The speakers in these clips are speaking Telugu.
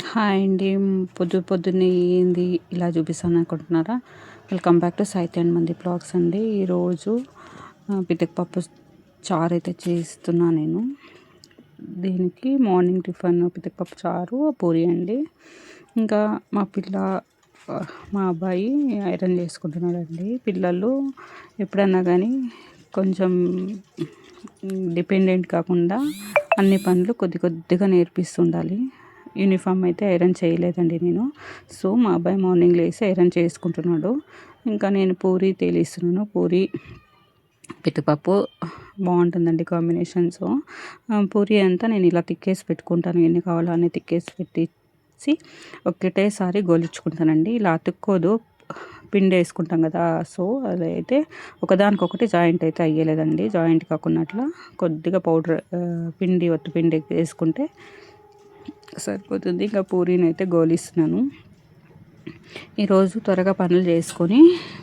హాయ్ అండి. పొద్దున్నే ఏంది ఇలా చూపిస్తాను అనుకుంటున్నారా? వెల్కమ్ బ్యాక్ టు సాహిత్య అండ్ మంది బ్లాగ్స్ అండి. ఈరోజు పితకపప్పు చారు అయితే చేస్తున్నా నేను. దీనికి మార్నింగ్ టిఫిన్ పితకపప్పు చారు, పూరి అండి. ఇంకా మా అబ్బాయి ఐరన్ చేసుకుంటున్నాడండి. పిల్లలు ఎప్పుడన్నా కానీ కొంచెం డిపెండెంట్ కాకుండా అన్ని పనులు కొద్దిగా నేర్పిస్తుండాలి. యూనిఫామ్ అయితే ఐరన్ చేయలేదండి నేను. సో మా అబ్బాయి మార్నింగ్ లేసి ఐరన్ చేసుకుంటున్నాడు. ఇంకా నేను పూరి తేలిస్తున్నాను. పూరి పితపప్పు బాగుంటుందండి కాంబినేషన్స్. పూరి అంతా నేను ఇలా తిక్కేసి పెట్టుకుంటాను. ఎన్ని కావాలో అన్ని తిక్కేసి పెట్టేసి ఒకటేసారి గోలించుకుంటానండి. ఇలా అతుక్కోదు, పిండి వేసుకుంటాం కదా. సో అదైతే ఒకదానికొకటి జాయింట్ అయితే అయ్యలేదండి. జాయింట్ కాకున్నట్లా కొద్దిగా పౌడర్ ఒత్తి పిండి వేసుకుంటే సరిపోతుంది. ఇంకా పూరీని అయితే గోలిస్తున్నాను. ఈరోజు త్వరగా పనులు చేసుకొని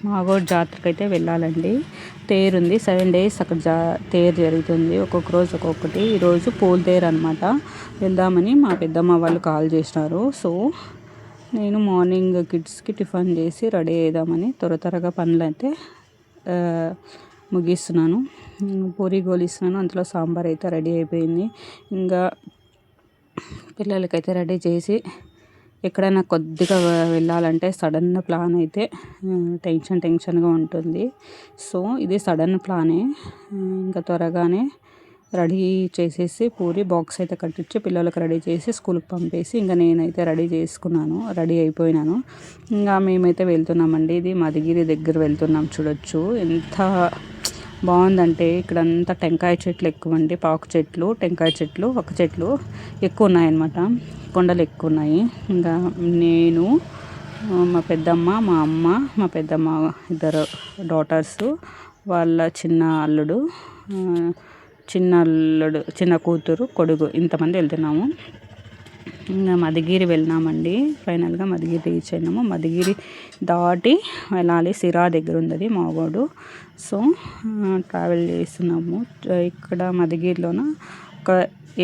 మాగోడు జాతరకి అయితే వెళ్ళాలండి. తేరు ఉంది, 7 days అక్కడ తేరు జరుగుతుంది. ఒక్కొక్క రోజు ఒక్కొక్కటి. ఈరోజు పూల తేరు అనమాట. వెళ్దామని మా పెద్దమ్మ వాళ్ళు కాల్ చేసినారు. సో నేను మార్నింగ్ కిడ్స్కి టిఫిన్ చేసి రెడీ అవుదామని త్వరగా పనులు అయితే ముగిస్తున్నాను. పూరి గోలిస్తున్నాను. అంతలో సాంబార్ అయితే రెడీ అయిపోయింది. ఇంకా పిల్లలకైతే రెడీ చేసి ఎక్కడైనా కొద్దిగా వెళ్ళాలంటే సడన్ ప్లాన్ అయితే టెన్షన్గా ఉంటుంది. సో ఇది సడన్ ప్లానే. ఇంకా త్వరగానే రెడీ చేసేసి పూరి బాక్స్ అయితే కట్టించి పిల్లలకు రెడీ చేసి స్కూల్కి పంపేసి ఇంకా నేనైతే రెడీ అయిపోయినాను. ఇంకా మేమైతే వెళ్తున్నామండి. ఇది మధుగిరి దగ్గర వెళ్తున్నాం. చూడొచ్చు ఎంత బాగుందంటే ఇక్కడంతా టెంకాయ చెట్లు ఎక్కువ అండి. పాకు చెట్లు, టెంకాయ చెట్లు, ఒక చెట్లు ఎక్కువ ఉన్నాయన్నమాట. కొండలు ఎక్కువ ఉన్నాయి. ఇంకా నేను, మా పెద్దమ్మ, మా అమ్మ, మా పెద్దమ్మ ఇద్దరు డాటర్స్, వాళ్ళ చిన్న కూతురు, కొడుకు, ఇంతమంది వెళ్తున్నాము. ఇంకా మధుగిరి వెళ్ళినామండి. ఫైనల్గా మధుగిరి రీచ్ అయినాము. మధుగిరి దాటి వెళ్ళాలి. సిరా దగ్గర ఉంది మాగోడు. సో ట్రావెల్ చేస్తున్నాము. ఇక్కడ మధుగిరిలోన ఒక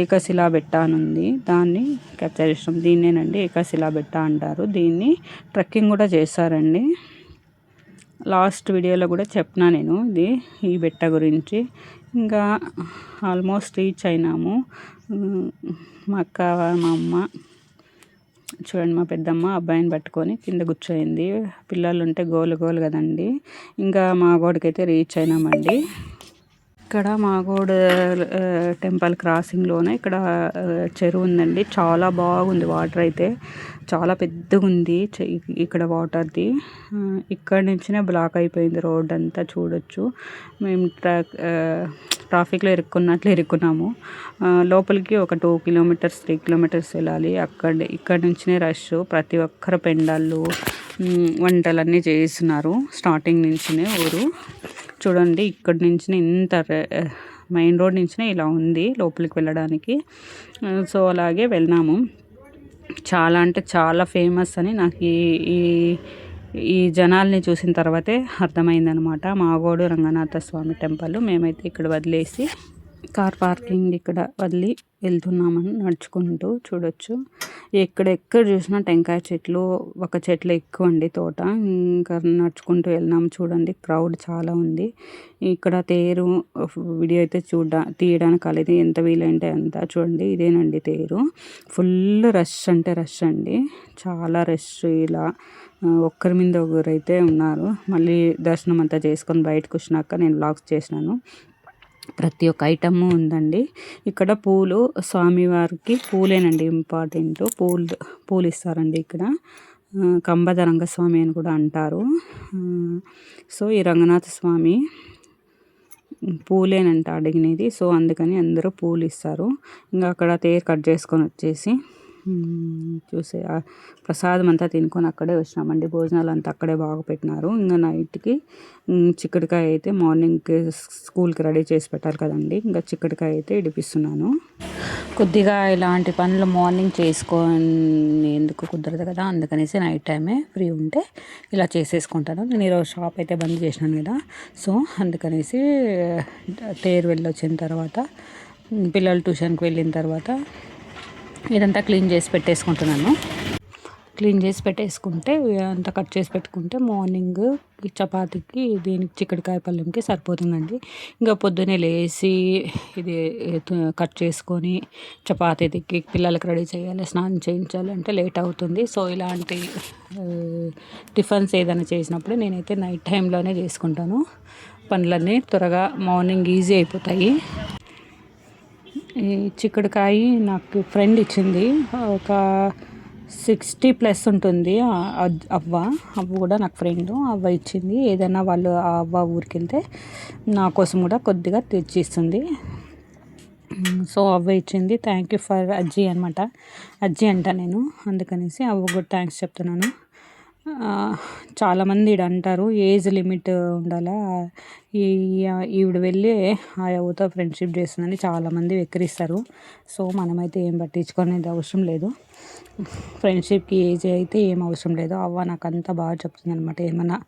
ఏకశిలా బెట్ట అని ఉంది. దాన్ని క్యాప్చర్ చేసినాం. దీన్నేనండి ఏకశిలా బెట్ట అంటారు. దీన్ని ట్రెక్కింగ్ కూడా చేస్తారండి. లాస్ట్ వీడియోలో కూడా చెప్పినా నేను ఈ బెట్ట గురించి. ఇంకా ఆల్మోస్ట్ రీచ్ అయినాము. మా అక్క, మా అమ్మ చూడండి, మా పెద్దమ్మ అబ్బాయిని పట్టుకొని కింద కూర్చోయింది. పిల్లలు ఉంటే గోలు కదండి. ఇంకా మా గోడకైతే రీచ్ అయినామండి. ఇక్కడ మాగోడు టెంపుల్ క్రాసింగ్లోనే ఇక్కడ చెరువు ఉందండి. చాలా బాగుంది. వాటర్ అయితే చాలా పెద్దగా ఉంది ఇక్కడ వాటర్ది. ఇక్కడ నుంచినే బ్లాక్ అయిపోయింది రోడ్ అంతా. చూడొచ్చు. మేము ట్రాఫిక్లో ఇరుక్కున్నాము. లోపలికి ఒక 2 kilometers 3 kilometers వెళ్ళాలి. ఇక్కడ నుంచినే రష్. ప్రతి ఒక్కరు పెండాళ్ళు, వంటలన్నీ చేస్తున్నారు. స్టార్టింగ్ నుంచినే ఊరు చూడండి. ఇక్కడ నుంచి ఇంత మెయిన్ రోడ్ నుంచినే ఇలా ఉంది లోపలికి వెళ్ళడానికి. సో అలాగే వెళ్ళినాము. చాలా అంటే చాలా ఫేమస్ అని నాకు ఈ జనాల్ని చూసిన తర్వాతే అర్థమైందనమాట. మాగోడు రంగనాథ స్వామి టెంపుల్. మేమైతే ఇక్కడ వదిలేసి కార్ పార్కింగ్ ఇక్కడ వదిలి వెళ్తున్నామని నడుచుకుంటూ. చూడొచ్చు, ఎక్కడ చూసినా టెంకాయ చెట్లు, ఒక చెట్లు ఎక్కువ అండి తోట. ఇంకా నడుచుకుంటూ వెళ్ళినాము. చూడండి, క్రౌడ్ చాలా ఉంది. ఇక్కడ తేరు వీడియో అయితే తీయడానికి కాలేదు. ఎంత వీలైతే అంత. చూడండి, ఇదేనండి తేరు. ఫుల్ రష్ అంటే రష్ అండి. చాలా రష్. ఇలా ఒక్కరి మీద ఒకరు అయితే ఉన్నారు. మళ్ళీ దర్శనం అంతా చేసుకొని బయటకు వచ్చినాక నేను వ్లాగ్స్ చేసినాను. ప్రతి ఒక్క ఐటమ్ ఉందండి ఇక్కడ. పూలు, స్వామివారికి పూలేనండి ఇంపార్టెంట్. పూలు ఇస్తారండి ఇక్కడ. కంబద రంగస్వామి అని కూడా అంటారు. సో ఈ రంగనాథ స్వామి పూలేనంట అడిగినది. సో అందుకని అందరూ పూలు ఇస్తారు. ఇంకా అక్కడ తేరు కట్ చేసుకొని వచ్చేసి చూసే ప్రసాదం అంతా తినుకొని అక్కడే వచ్చినామండి. భోజనాలు అంతా అక్కడే బాగా పెట్టినారు. ఇంకా నైట్కి చిక్కుడుకాయ అయితే మార్నింగ్కి స్కూల్కి రెడీ చేసి పెట్టాలి కదండి. ఇంకా చిక్కుడుకాయ అయితే ఇడిపిస్తున్నాను. కొద్దిగా ఇలాంటి పనులు మార్నింగ్ చేసుకొని ఎందుకు కుదరదు కదా. అందుకనేసి నైట్ టైమే ఫ్రీ ఉంటే ఇలా చేసేసుకుంటాను. నేను ఈరోజు షాప్ అయితే బంద్ చేసినాను కదా. సో అందుకనేసి తేరు వెళ్ళి వచ్చిన తర్వాత, పిల్లలు ట్యూషన్కి వెళ్ళిన తర్వాత ఇదంతా క్లీన్ చేసి పెట్టేసుకుంటున్నాను. క్లీన్ చేసి పెట్టేసుకుంటే అంతా కట్ చేసి పెట్టుకుంటే మార్నింగ్ చపాతీకి దీనికి చిక్కుడుకాయ పళ్ళెంకి సరిపోతుందండి. ఇంకా పొద్దున్నే లేచి ఇది కట్ చేసుకొని చపాతీకి పిల్లలకి రెడీ చేయాలి, స్నానం చేయించాలి అంటే లేట్ అవుతుంది. సో ఇలాంటి టిఫిన్స్ ఏదైనా చేసినప్పుడు నేనైతే నైట్ టైంలోనే చేసుకుంటాను. పనులన్నీ త్వరగా మార్నింగ్ ఈజీ అయిపోతాయి. ఈ చిక్కుడుకాయ నాకు ఫ్రెండ్ ఇచ్చింది. ఒక 60+ ఉంటుంది. అవ్వ కూడా నాకు ఫ్రెండ్ అవ్వ ఇచ్చింది. ఏదైనా వాళ్ళు ఆ అవ్వ ఊరికి వెళ్తే నా కోసం కూడా కొద్దిగా తెచ్చిస్తుంది. సో అవ్వ ఇచ్చింది. థ్యాంక్ యూ ఫర్ అజ్జి అనమాట. అజ్జి అంట నేను, అందుకనేసి అవ్వ కూడా థ్యాంక్స్ చెప్తున్నాను. చాలామంది ఈడ అంటారు ఏజ్ లిమిట్ ఉండాలా, ఈవిడ వెళ్ళి ఆ అవ్వతో ఫ్రెండ్షిప్ చేస్తుందని చాలామంది వెక్కిరిస్తారు. సో మనమైతే ఏం పట్టించుకునేది అవసరం లేదు. ఫ్రెండ్షిప్కి ఏజ్ అయితే ఏం అవసరం లేదు. అవ్వ నాకు అంతా బాగా చెప్తుంది అనమాట. ఏమన్నా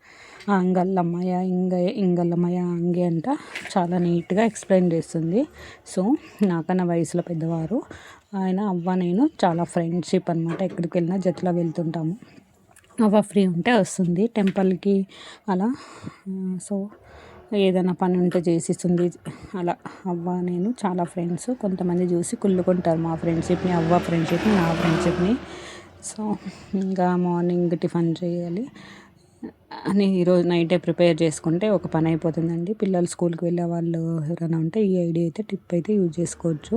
అంగల్లమ్మయ్య ఇంగల్లమ్మయ్య అంగే అంట చాలా నీట్గా ఎక్స్ప్లెయిన్ చేస్తుంది. సో నాకన్నా వయసులో పెద్దవారు ఆయన, అవ్వ నేను చాలా ఫ్రెండ్షిప్ అనమాట. ఎక్కడికి వెళ్ళినా జతలో వెళ్తుంటాము. అవ్వ ఫ్రీ ఉంటే వస్తుంది టెంపుల్కి అలా. సో ఏదైనా పని ఉంటే చేసిస్తుంది అలా. అవ్వ నేను చాలా ఫ్రెండ్స్. కొంతమంది చూసి కుళ్ళుకుంటారు మా ఫ్రెండ్షిప్ని, అవ్వ ఫ్రెండ్షిప్ని, నా ఫ్రెండ్షిప్ని. సో ఇంకా మార్నింగ్ టిఫిన్ చేయాలి అని ఈరోజు నైటే ప్రిపేర్ చేసుకుంటే ఒక పని అయిపోతుందండి. పిల్లలు స్కూల్కి వెళ్ళే వాళ్ళు ఎవరైనా ఉంటే ఈ ఐడియా అయితే టిప్ అయితే యూజ్ చేసుకోవచ్చు.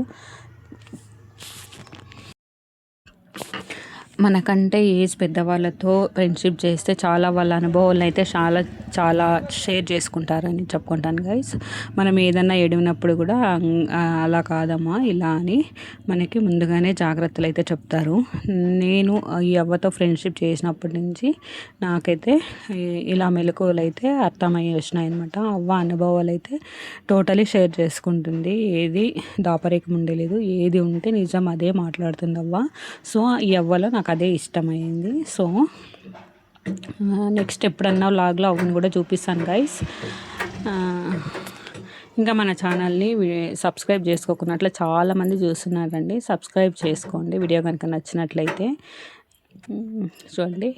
మనకంటే ఏజ్ పెద్దవాళ్ళతో ఫ్రెండ్షిప్ చేస్తే చాలా వాళ్ళ అనుభవాలను అయితే చాలా షేర్ చేసుకుంటారని చెప్పుకుంటాను గైస్. మనం ఏదన్నా ఎడిగినప్పుడు కూడా అలా కాదమ్మా ఇలా అని మనకి ముందుగానే జాగ్రత్తలు అయితే చెప్తారు. నేను ఈ అవ్వతో ఫ్రెండ్షిప్ చేసినప్పటి నుంచి నాకైతే ఇలా మెలకువలు అయితే అర్థమయ్యి వచ్చినాయి అనమాట. అవ్వ అనుభవాలు అయితే టోటలీ షేర్ చేసుకుంటుంది. ఏది దాపరికం ఉండలేదు, ఏది ఉంటే నిజం అదే మాట్లాడుతుంది అవ్వ. సో ఈ అవ్వలో నాకు అదే ఇష్టమైంది. సో నెక్స్ట్ ఎప్పుడన్నా వ్లాగ్లో అవ్వను కూడా చూపిస్తాను గైస్. ఇంకా మన ఛానల్ని సబ్స్క్రైబ్ చేసుకోకున్నట్లు చాలామంది చూస్తున్నారండి. సబ్స్క్రైబ్ చేసుకోండి వీడియో కనుక నచ్చినట్లయితే. చూడండి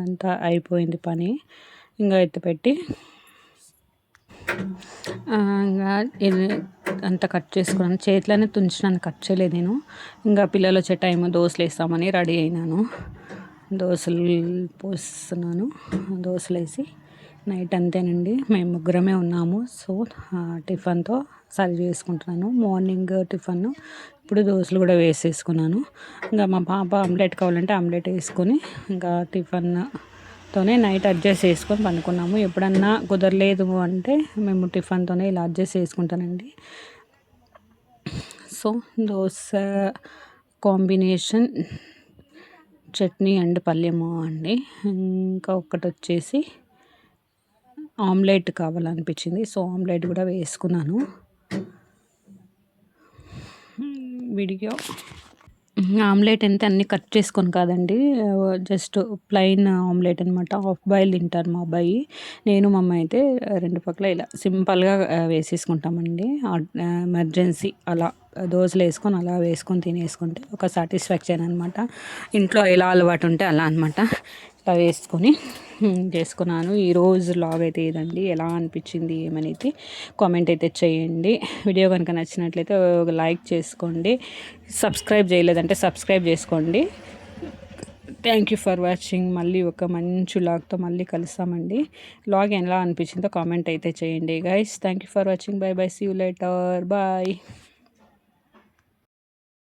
అంతా అయిపోయింది పని. ఇంకా ఎత్తిపెట్టి అంతా కట్ చేసుకున్నాను. చేతిలోనే తుంచినాను, కట్ చేయలేదు నేను. ఇంకా పిల్లలు వచ్చే టైం దోశలు వేస్తామని రెడీ అయినాను. దోశలు పోస్తున్నాను. దోశలు వేసి నైట్ అంతేనండి, మేము ముగ్గురమే ఉన్నాము. సో టిఫిన్తో సర్వ్ చేసుకుంటున్నాను. మార్నింగ్ టిఫిన్, ఇప్పుడు దోశలు కూడా వేసేసుకున్నాను. ఇంకా మా పాప ఆమ్లెట్ కావాలంటే ఆమ్లెట్ వేసుకొని ఇంకా టిఫిన్తోనే నైట్ అడ్జస్ట్ చేసుకొని పనుకున్నాము. ఎప్పుడన్నా కుదరలేదు అంటే మేము టిఫిన్తోనే ఇలా అడ్జస్ట్ చేసుకుంటానండి. So dosa combination chutney and పల్యము అండి. ఇంకా ఒకటి వచ్చేసి ఆమ్లెట్ కావాలనిపించింది. సో ఆమ్లెట్ కూడా వేసుకున్నాను. విడిగా ఆమ్లెట్ ఎంత అన్నీ కట్ చేసుకొని కాదండి, జస్ట్ ప్లెయిన్ ఆమ్లెట్ అనమాట. హాఫ్ బాయిల్ తింటారు మా అబ్బాయి. నేను మా అమ్మాయి అయితే రెండు పక్కల ఇలా సింపుల్గా వేసేసుకుంటామండి. ఎమర్జెన్సీ అలా దోశలు వేసుకొని అలా వేసుకొని తినేసుకుంటే ఒక సాటిస్ఫాక్షన్ అనమాట. ఇంట్లో ఎలా అలవాటు ఉంటే అలా అనమాట. ఇలా వేసుకొని చేసుకున్నాను. ఈరోజు వ్లాగ్ అయితే ఇదండి. ఎలా అనిపించింది ఏమనేది కామెంట్ అయితే చేయండి. వీడియో కనుక నచ్చినట్లయితే ఒక లైక్ చేసుకోండి. సబ్స్క్రైబ్ చేయలేదంటే సబ్స్క్రైబ్ చేసుకోండి. Thank you for watching. మళ్ళీ ఒక మంచి వ్లాగ్తో మళ్ళీ కలుస్తామండి. వ్లాగ్ ఎలా అనిపించిందో కామెంట్ అయితే చేయండి guys. Thank you for watching. Bye bye, see you later, bye.